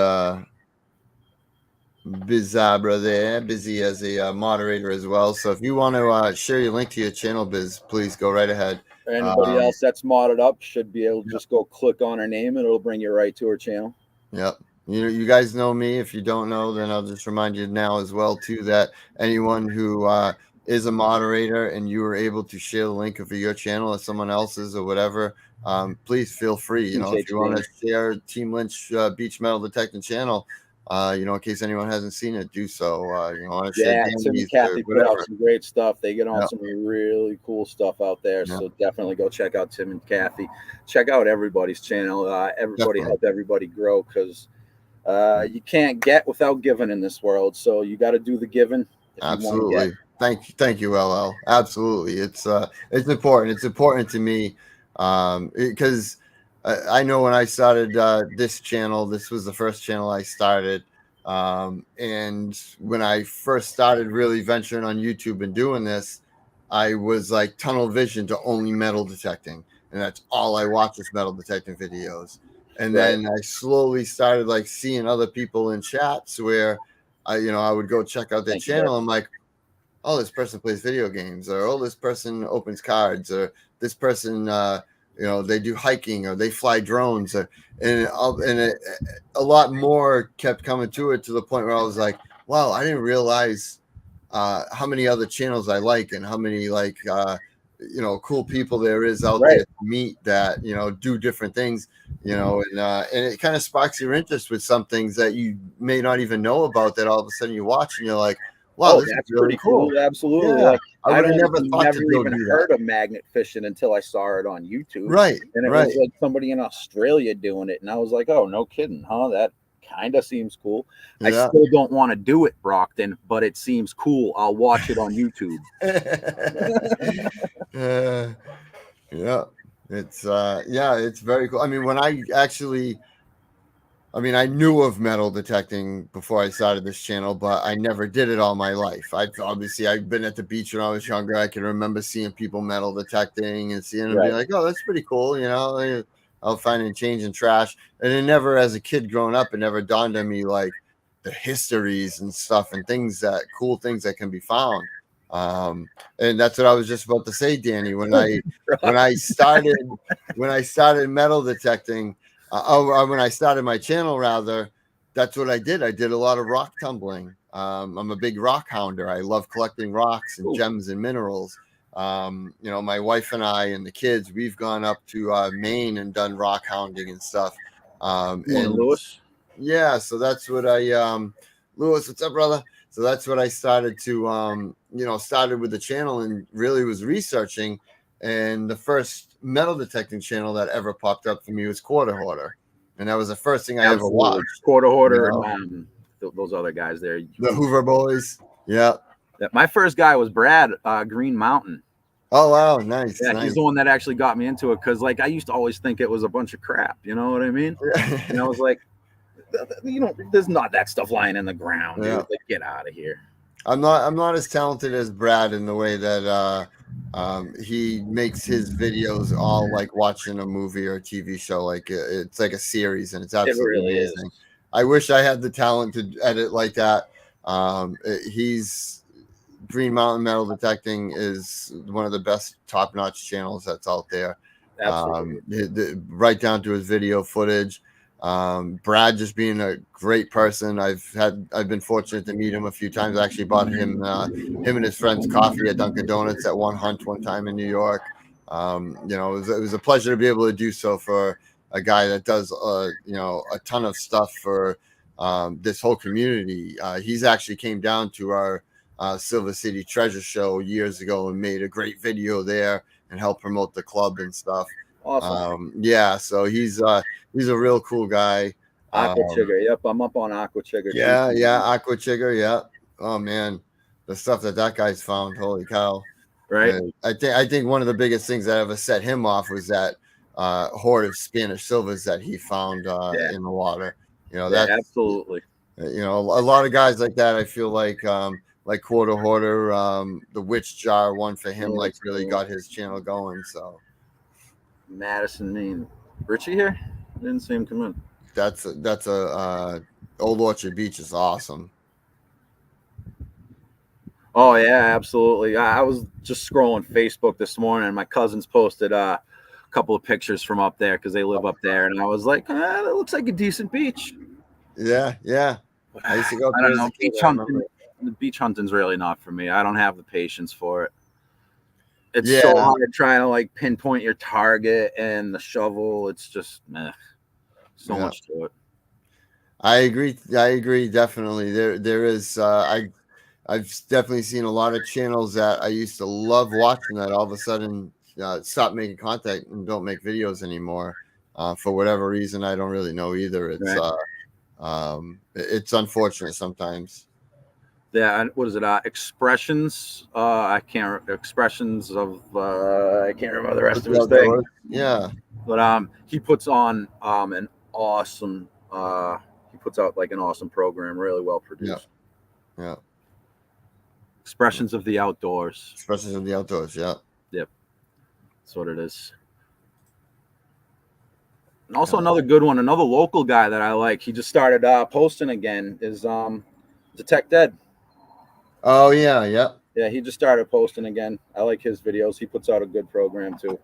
Bizarra there, Busy as a moderator as well. So if you want to share your link to your channel, Biz, please go right ahead. Anybody else that's modded up should be able to just go click on her name and it'll bring you right to her channel. Yep. You guys know me. If you don't know, then I'll just remind you now as well too that anyone who is a moderator and you were able to share the link of your channel or someone else's or whatever, please feel free. If you want to share Team Lynch Beach Metal Detecting channel, in case anyone hasn't seen it, do so. Tim and Kathy put out some great stuff. They get on some really cool stuff out there. So definitely go check out Tim and Kathy. Check out everybody's channel. Everybody help everybody grow, because you can't get without giving in this world. So you got to do the giving. Absolutely. Thank you, LL. Absolutely. It's important. It's important to me because I know when I started this channel, this was the first channel I started. And when I first started really venturing on YouTube and doing this, I was like tunnel vision to only metal detecting. And that's all I watched was metal detecting videos. And then I slowly started like seeing other people in chats where I would go check out their channel. I'm like, oh, this person plays video games, or oh, this person opens cards, or this person they do hiking, or they fly drones, and a lot more kept coming to it, to the point where I was like, wow, I didn't realize how many other channels I like, and how many cool people there is out there to meet that do different things, and it kind of sparks your interest with some things that you may not even know about, that all of a sudden you watch and you're like, wow, this that's is really pretty cool. Absolutely. Yeah. I would have never even heard of magnet fishing until I saw it on YouTube. Right. And it was like somebody in Australia doing it. And I was like, oh, no kidding, huh? That kind of seems cool. I still don't want to do it, Brockton, but it seems cool. I'll watch it on YouTube. It's very cool. I mean, I knew of metal detecting before I started this channel, but I never did it all my life. I've been at the beach when I was younger. I can remember seeing people metal detecting and seeing them be like, oh, that's pretty cool. I'll find and change and trash. And it never, as a kid growing up, it never dawned on me like the histories and stuff and cool things that can be found. And that's what I was just about to say, Danny, when I started metal detecting, when I started my channel, rather, that's what I did. I did a lot of rock tumbling. I'm a big rock hounder. I love collecting rocks and gems and minerals. My wife and I and the kids, we've gone up to Maine and done rock hounding and stuff. And Lewis? Yeah, so that's what Lewis, what's up, brother? So that's what I started to, started with the channel and really was researching. And the first metal detecting channel that ever popped up for me was Quarter Hoarder. And that was the first thing I ever watched. Quarter Hoarder and those other guys there. The Hoover Boys. Yeah. My first guy was Brad, Green Mountain. Oh, wow. Nice. Yeah, he's the one that actually got me into it, because I used to always think it was a bunch of crap. You know what I mean? And I was like, there's not that stuff lying in the ground. Dude. Like, get out of here. I'm not as talented as Brad in the way that he makes his videos all like watching a movie or a TV show. Like it's like a series, and it's It absolutely really amazing. is. I wish I had the talent to edit like that. He's Green Mountain Metal Detecting is one of the best top-notch channels that's out there. Absolutely. Right down to his video footage. Brad just being a great person. I've been fortunate to meet him a few times. I actually bought him and his friends coffee at Dunkin' Donuts at one hunt one time in New York. It was a pleasure to be able to do so for a guy that does a ton of stuff for this whole community. He's actually came down to our Silver City Treasure Show years ago and made a great video there and helped promote the club and stuff. Awesome. Yeah, so he's a real cool guy. Aqua Chigger. Yep, I'm up on Aqua Chigger. Yeah, Aqua Chigger. Yeah. Oh man, the stuff that guy's found. Holy cow! Right. I think one of the biggest things that ever set him off was that hoard of Spanish silvers that he found in the water. That's absolutely. A lot of guys like that. I feel like Quarter Hoarder, the Witch Jar one for him, like really got his channel going. So Madison, Maine. Richie here? Didn't see him come in. That's a Old Orchard Beach is awesome. Oh yeah, absolutely. I was just scrolling Facebook this morning, and my cousins posted a couple of pictures from up there because they live up there, and I was like, that looks like a decent beach. Yeah. I used to go up there. I don't know. Beach hunting. The beach hunting's really not for me. I don't have the patience for it. It's so hard trying to like pinpoint your target and the shovel. It's just so much to it. I agree. Definitely. There is. I've definitely seen a lot of channels that I used to love watching that all of a sudden stop making content and don't make videos anymore for whatever reason. I don't really know either. It's unfortunate sometimes. Yeah, what is it? Expressions. Expressions of. I can't remember the rest of his thing. Yeah, but he puts on an awesome. He puts out like an awesome program, really well produced. Yeah. Expressions of the Outdoors. Expressions of the Outdoors. Yeah. Yep. That's what it is. And also another good one, another local guy that I like. He just started posting again. Is Detect Dead. Oh yeah. Yeah, he just started posting again. I like his videos. He puts out a good program too.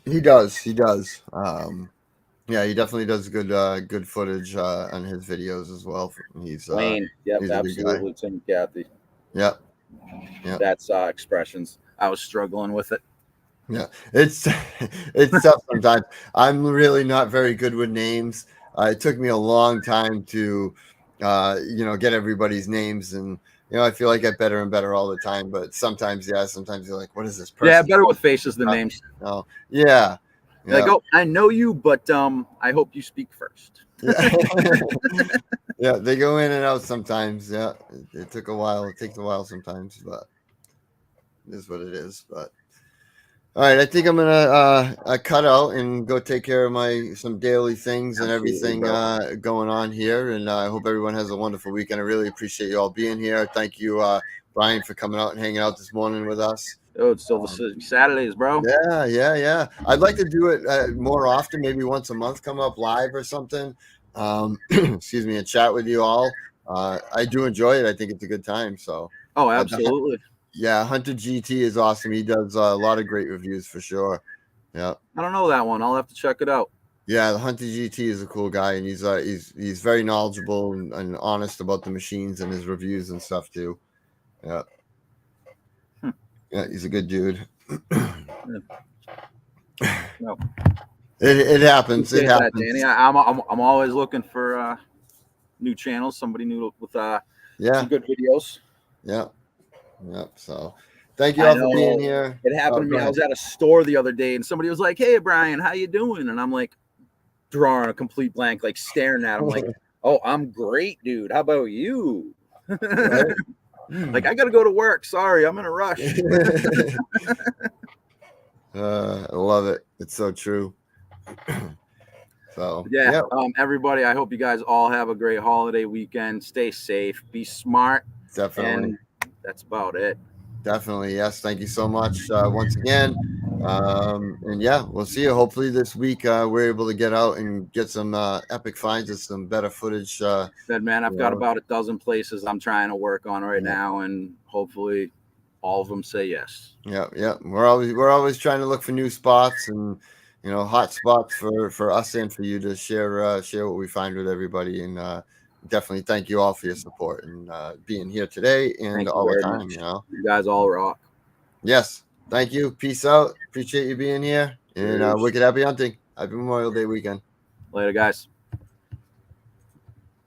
He does. Yeah, he definitely does good footage on his videos as well. He's Wayne. Yep, he's absolutely. Tim Cathy. Yep. That's Expressions. I was struggling with it. Yeah, it's tough sometimes. I'm really not very good with names. It took me a long time to get everybody's names, and I feel like I get better and better all the time. But sometimes you're like, what is this person? Yeah, better with faces than names. Oh, yeah. Like, oh, I know you, but I hope you speak first. Yeah, they go in and out sometimes. Yeah, it took a while. It takes a while sometimes, but it is what it is. But all right, I think I'm gonna cut out and go take care of some daily things and everything going on here. And I hope everyone has a wonderful weekend. I really appreciate you all being here. Thank you, Brian, for coming out and hanging out this morning with us. Oh, it's SilverCitySaturdays, bro. Yeah. I'd like to do it more often, maybe once a month, come up live or something. Excuse me, and chat with you all. I do enjoy it. I think it's a good time. So. Oh, absolutely. Yeah, Hunter GT is awesome. He does a lot of great reviews for sure. Yeah. I don't know that one. I'll have to check it out. Yeah, the Hunter GT is a cool guy, and he's very knowledgeable and honest about the machines and his reviews and stuff too. Yeah. Yeah, he's a good dude. No. It happens. It happens. Danny. I'm always looking for new channels, somebody new with some good videos. Yeah. So thank you all for being here. It happened to me. I was at a store the other day and somebody was like, "Hey Brian, how you doing?" And I'm like drawing a complete blank, like staring at him like, "Oh, I'm great, dude. How about you?" Like, I gotta go to work. Sorry, I'm in a rush. I love it. It's so true. So yeah. Everybody, I hope you guys all have a great holiday weekend. Stay safe, be smart. Definitely. And that's about it. Definitely. Yes. Thank you so much once again. And yeah, we'll see you hopefully this week. We're able to get out and get some epic finds and some better footage. Said, man, I've got about a dozen places I'm trying to work on right now, and hopefully all of them say yes. Yeah. We're always trying to look for new spots and hot spots for us and for you to share what we find with everybody. And definitely thank you all for your support and being here today and all the time. You guys all rock. Yes. Thank you. Peace out. Appreciate you being here. And wicked happy hunting. Happy Memorial Day weekend. Later, guys.